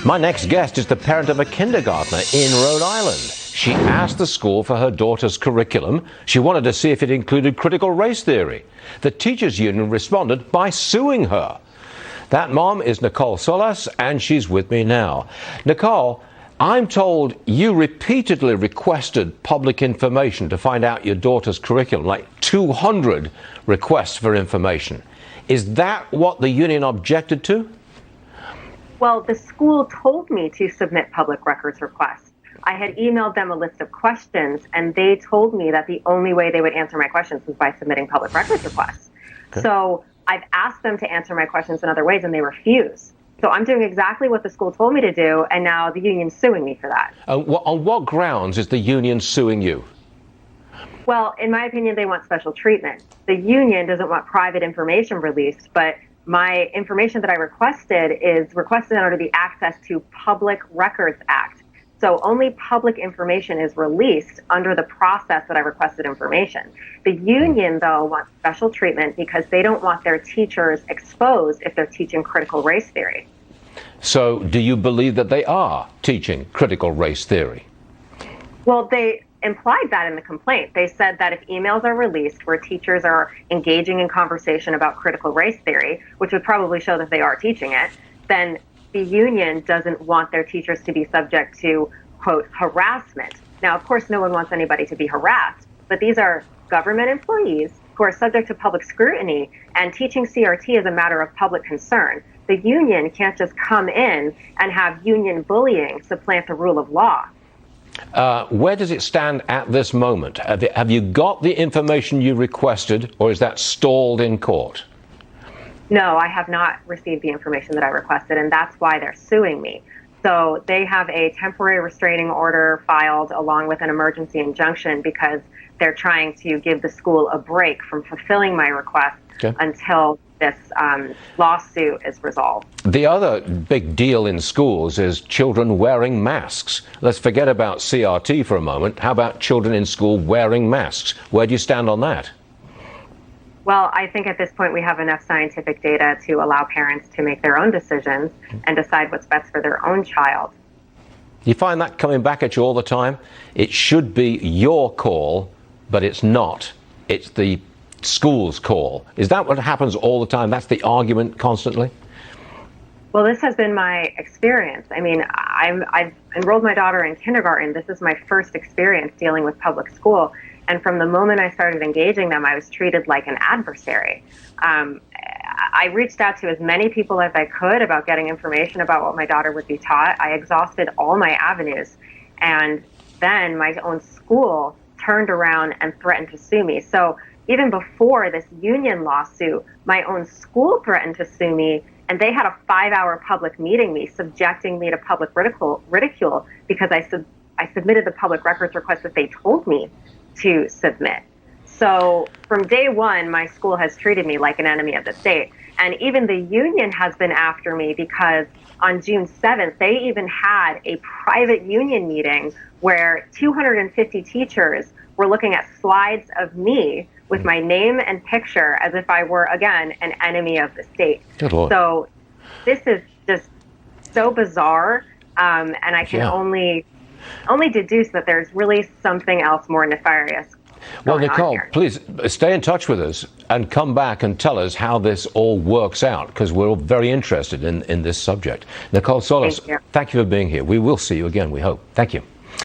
My next guest is the parent of a kindergartner in Rhode Island. She asked the school for her daughter's curriculum. She wanted to see if it included critical race theory. The teachers' union responded by suing her. That mom is Nicole Solas, and she's with me now. Nicole, I'm told you repeatedly requested public information to find out your daughter's curriculum, like 200 requests for information. Is that what the union objected to? Well, the school told me to submit public records requests. I had emailed them a list of questions, and they told me that the only way they would answer my questions was by submitting public records requests. Okay. So I've asked them to answer my questions in other ways, and they refuse. So I'm doing exactly what the school told me to do, and now the union's suing me for that. On what grounds is the union suing you? Well, in my opinion, they want special treatment. The union doesn't want private information released, but my information that I requested is requested under the Access to Public Records Act. So only public information is released under the process that I requested information. The union, though, wants special treatment because they don't want their teachers exposed if they're teaching critical race theory. So do you believe that they are teaching critical race theory? Well, they implied that in the complaint. They said that if emails are released where teachers are engaging in conversation about critical race theory, which would probably show that they are teaching it, then the union doesn't want their teachers to be subject to, quote, harassment. Now, of course, no one wants anybody to be harassed, but these are government employees who are subject to public scrutiny, and teaching CRT is a matter of public concern. The union can't just come in and have union bullying supplant the rule of law. Where does it stand at this moment? Have you got the information you requested, or is that stalled in court? No, I have not received the information that I requested, and that's why they're suing me. So they have a temporary restraining order filed along with an emergency injunction because they're trying to give the school a break from fulfilling my request until this lawsuit is resolved. The other big deal in schools is children wearing masks. Let's forget about CRT for a moment. How about children in school wearing masks? Where do you stand on that? Well, I think at this point we have enough scientific data to allow parents to make their own decisions and decide what's best for their own child. You find that coming back at you all the time? It should be your call, but it's not. It's the school's call. Is that what happens all the time? That's the argument constantly? Well, this has been my experience. I mean, I've enrolled my daughter in kindergarten. This is my first experience dealing with public school. And from the moment I started engaging them, I was treated like an adversary. I reached out to as many people as I could about getting information about what my daughter would be taught. I exhausted all my avenues. And then my own school turned around and threatened to sue me. So even before this union lawsuit, my own school threatened to sue me, and they had a 5-hour public meeting me, subjecting me to public ridicule because I submitted the public records request that they told me to submit. So from day one, my school has treated me like an enemy of the state. And even the union has been after me because on June 7th, they even had a private union meeting where 250 teachers were looking at slides of me with my name and picture as if I were, again, an enemy of the state. Good Lord. So this is just so bizarre, and I can only deduce that there's really something else more nefarious. Well, Nicole, please stay in touch with us and come back and tell us how this all works out, because we're all very interested in this subject. Nicole Solas, thank you for being here. We will see you again, we hope. Thank you.